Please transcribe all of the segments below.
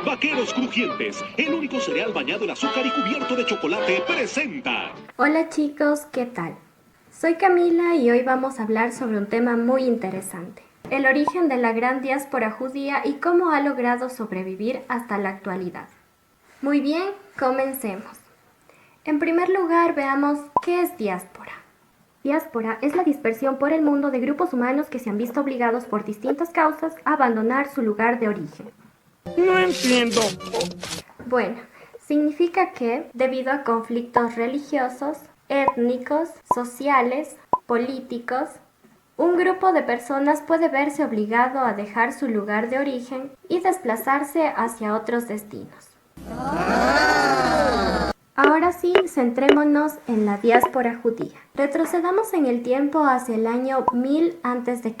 Vaqueros Crujientes, el único cereal bañado en azúcar y cubierto de chocolate, presenta. Hola chicos, ¿qué tal? Soy Camila y hoy vamos a hablar sobre un tema muy interesante. El origen de la gran diáspora judía y cómo ha logrado sobrevivir hasta la actualidad. Muy bien, comencemos. En primer lugar, veamos qué es diáspora. Diáspora es la dispersión por el mundo de grupos humanos que se han visto obligados por distintas causas a abandonar su lugar de origen. No entiendo. Bueno, significa que, debido a conflictos religiosos, étnicos, sociales, políticos, un grupo de personas puede verse obligado a dejar su lugar de origen y desplazarse hacia otros destinos. Ahora sí, centrémonos en la diáspora judía. Retrocedamos en el tiempo hacia el año 1000 a.C.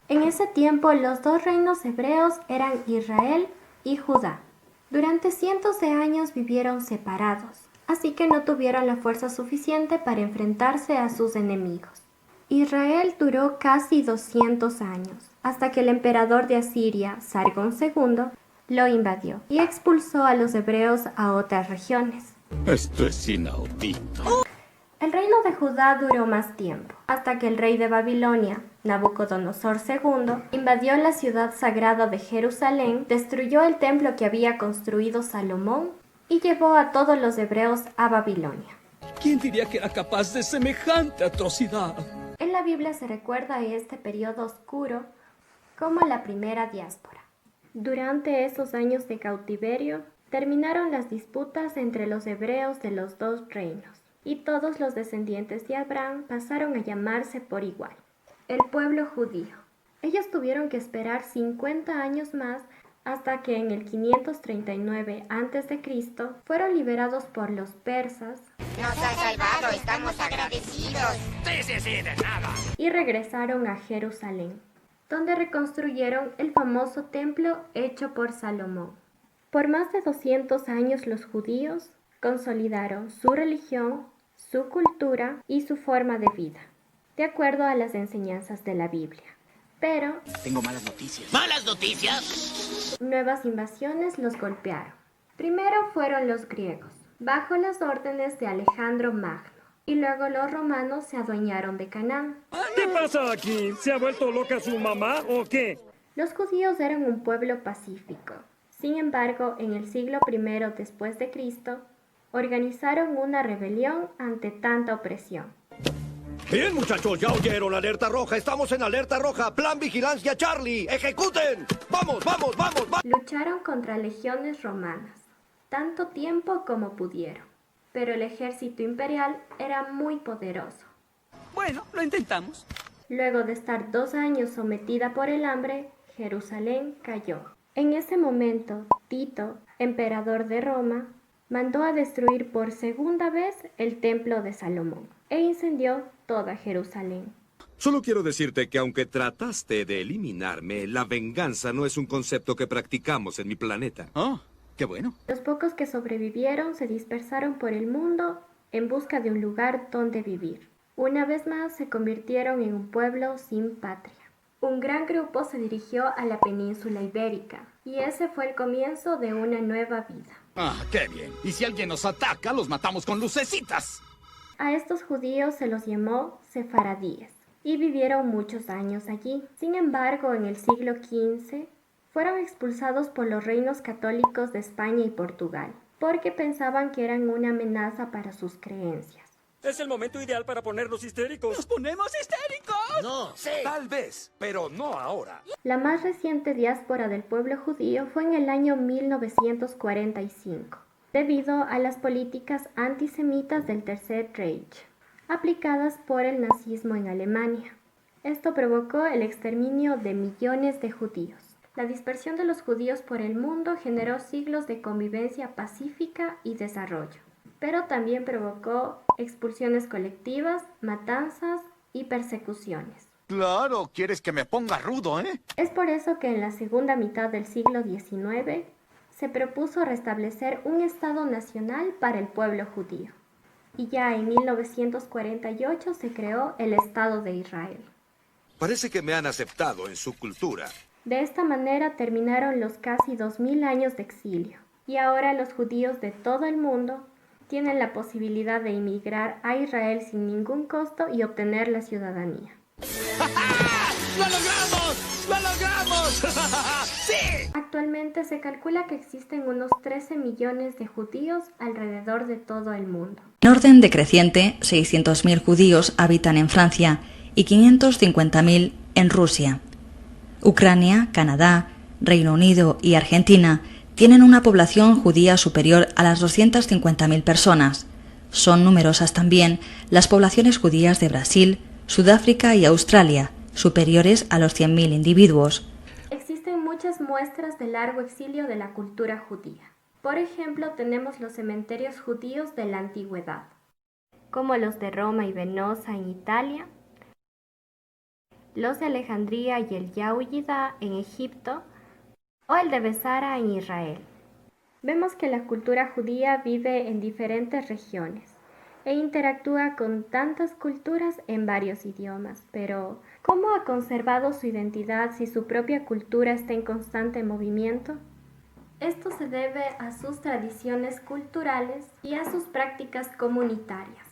En ese tiempo, los dos reinos hebreos eran Israel y Judá. Durante cientos de años vivieron separados, así que no tuvieron la fuerza suficiente para enfrentarse a sus enemigos. Israel duró casi 200 años, hasta que el emperador de Asiria, Sargón II, lo invadió y expulsó a los hebreos a otras regiones. Esto es inaudito. El reino de Judá duró más tiempo, hasta que el rey de Babilonia, Nabucodonosor II, invadió la ciudad sagrada de Jerusalén, destruyó el templo que había construido Salomón y llevó a todos los hebreos a Babilonia. ¿Quién diría que era capaz de semejante atrocidad? En la Biblia se recuerda a este periodo oscuro como la primera diáspora. Durante esos años de cautiverio, terminaron las disputas entre los hebreos de los dos reinos, y todos los descendientes de Abraham pasaron a llamarse por igual el pueblo judío. Ellos tuvieron que esperar 50 años más hasta que en el 539 a.C. fueron liberados por los persas. Nos ha salvado, estamos agradecidos. Sí, de nada. Y regresaron a Jerusalén, donde reconstruyeron el famoso templo hecho por Salomón. Por más de 200 años los judíos consolidaron su religión, su cultura y su forma de vida, de acuerdo a las enseñanzas de la Biblia. Pero Tengo malas noticias. ¿Malas noticias? nuevas invasiones los golpearon. Primero fueron los griegos, bajo las órdenes de Alejandro Magno, y luego los romanos se adueñaron de Canaán. ¿Qué pasa aquí? ¿Se ha vuelto loca su mamá o qué? Los judíos eran un pueblo pacífico. Sin embargo, en el siglo I después de Cristo, organizaron una rebelión ante tanta opresión. Bien, muchachos, ya oyeron alerta roja. Estamos en alerta roja. Plan vigilancia Charlie. ¡Ejecuten! ¡Vamos! Lucharon contra legiones romanas, tanto tiempo como pudieron. Pero el ejército imperial era muy poderoso. Bueno, lo intentamos. Luego de estar 2 años sometida por el hambre, Jerusalén cayó. En ese momento, Tito, emperador de Roma, mandó a destruir por segunda vez el templo de Salomón e incendió toda Jerusalén. Solo quiero decirte que aunque trataste de eliminarme, la venganza no es un concepto que practicamos en mi planeta. Oh, qué bueno. Los pocos que sobrevivieron se dispersaron por el mundo en busca de un lugar donde vivir. Una vez más se convirtieron en un pueblo sin patria. Un gran grupo se dirigió a la península ibérica, y ese fue el comienzo de una nueva vida. Ah, qué bien. Y si alguien nos ataca, los matamos con lucecitas. A estos judíos se los llamó sefaradíes, y vivieron muchos años allí. Sin embargo, en el siglo XV, fueron expulsados por los reinos católicos de España y Portugal, porque pensaban que eran una amenaza para sus creencias. Es el momento ideal para ponernos histéricos. ¡Nos ponemos histéricos! No, sí. Tal vez, pero no ahora. La más reciente diáspora del pueblo judío fue en el año 1945, debido a las políticas antisemitas del Tercer Reich, aplicadas por el nazismo en Alemania. Esto provocó el exterminio de millones de judíos. La dispersión de los judíos por el mundo generó siglos de convivencia pacífica y desarrollo, pero también provocó expulsiones colectivas, matanzas y persecuciones. Claro, quieres que me ponga rudo, ¿eh? Es por eso que en la segunda mitad del siglo XIX se propuso restablecer un Estado nacional para el pueblo judío. Y ya en 1948 se creó el Estado de Israel. Parece que me han aceptado en su cultura. De esta manera terminaron los casi 2000 años de exilio, y ahora los judíos de todo el mundo tienen la posibilidad de emigrar a Israel sin ningún costo y obtener la ciudadanía. ¡Lo logramos! ¡Lo logramos! ¡Sí! Actualmente se calcula que existen unos 13 millones de judíos alrededor de todo el mundo. En orden decreciente, 600.000 judíos habitan en Francia y 550.000 en Rusia. Ucrania, Canadá, Reino Unido y Argentina tienen una población judía superior a las 250.000 personas. Son numerosas también las poblaciones judías de Brasil, Sudáfrica y Australia, superiores a los 100.000 individuos. Existen muchas muestras de largo exilio de la cultura judía. Por ejemplo, tenemos los cementerios judíos de la antigüedad, como los de Roma y Venosa en Italia, los de Alejandría y el Yahuida en Egipto, o el de Besara en Israel. Vemos que la cultura judía vive en diferentes regiones e interactúa con tantas culturas en varios idiomas, pero ¿cómo ha conservado su identidad si su propia cultura está en constante movimiento? Esto se debe a sus tradiciones culturales y a sus prácticas comunitarias,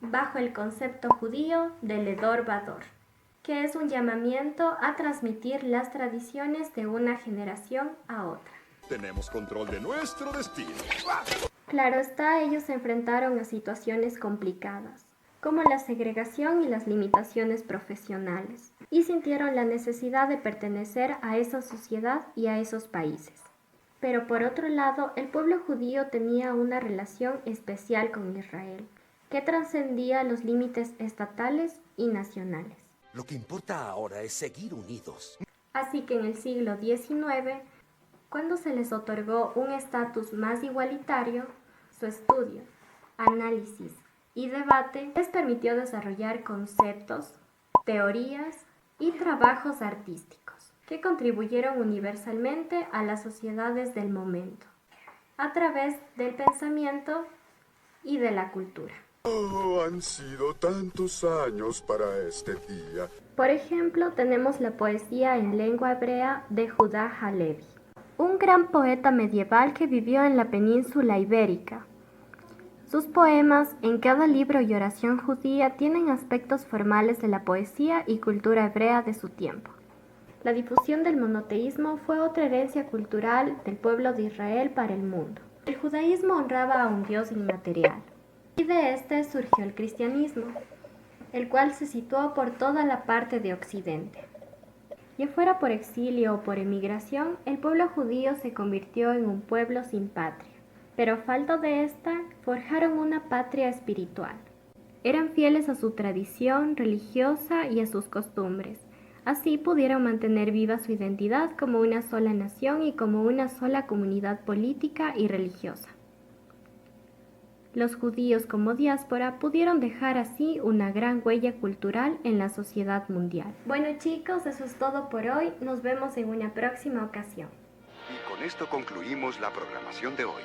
bajo el concepto judío de Ledor Vador, que es un llamamiento a transmitir las tradiciones de una generación a otra. Tenemos control de nuestro destino. Claro está, ellos se enfrentaron a situaciones complicadas, como la segregación y las limitaciones profesionales, y sintieron la necesidad de pertenecer a esa sociedad y a esos países. Pero por otro lado, el pueblo judío tenía una relación especial con Israel, que trascendía los límites estatales y nacionales. Lo que importa ahora es seguir unidos. Así que en el siglo XIX, cuando se les otorgó un estatus más igualitario, su estudio, análisis y debate les permitió desarrollar conceptos, teorías y trabajos artísticos que contribuyeron universalmente a las sociedades del momento, a través del pensamiento y de la cultura. Oh, han sido tantos años para este día. Por ejemplo, tenemos la poesía en lengua hebrea de Judá Halevi, un gran poeta medieval que vivió en la península ibérica. Sus poemas en cada libro y oración judía tienen aspectos formales de la poesía y cultura hebrea de su tiempo. La difusión del monoteísmo fue otra herencia cultural del pueblo de Israel para el mundo. El judaísmo honraba a un Dios inmaterial, y de este surgió el cristianismo, el cual se situó por toda la parte de Occidente. Ya fuera por exilio o por emigración, el pueblo judío se convirtió en un pueblo sin patria, pero a falta de esta, forjaron una patria espiritual. Eran fieles a su tradición religiosa y a sus costumbres. Así pudieron mantener viva su identidad como una sola nación y como una sola comunidad política y religiosa. Los judíos como diáspora pudieron dejar así una gran huella cultural en la sociedad mundial. Bueno chicos, eso es todo por hoy. Nos vemos en una próxima ocasión. Y con esto concluimos la programación de hoy.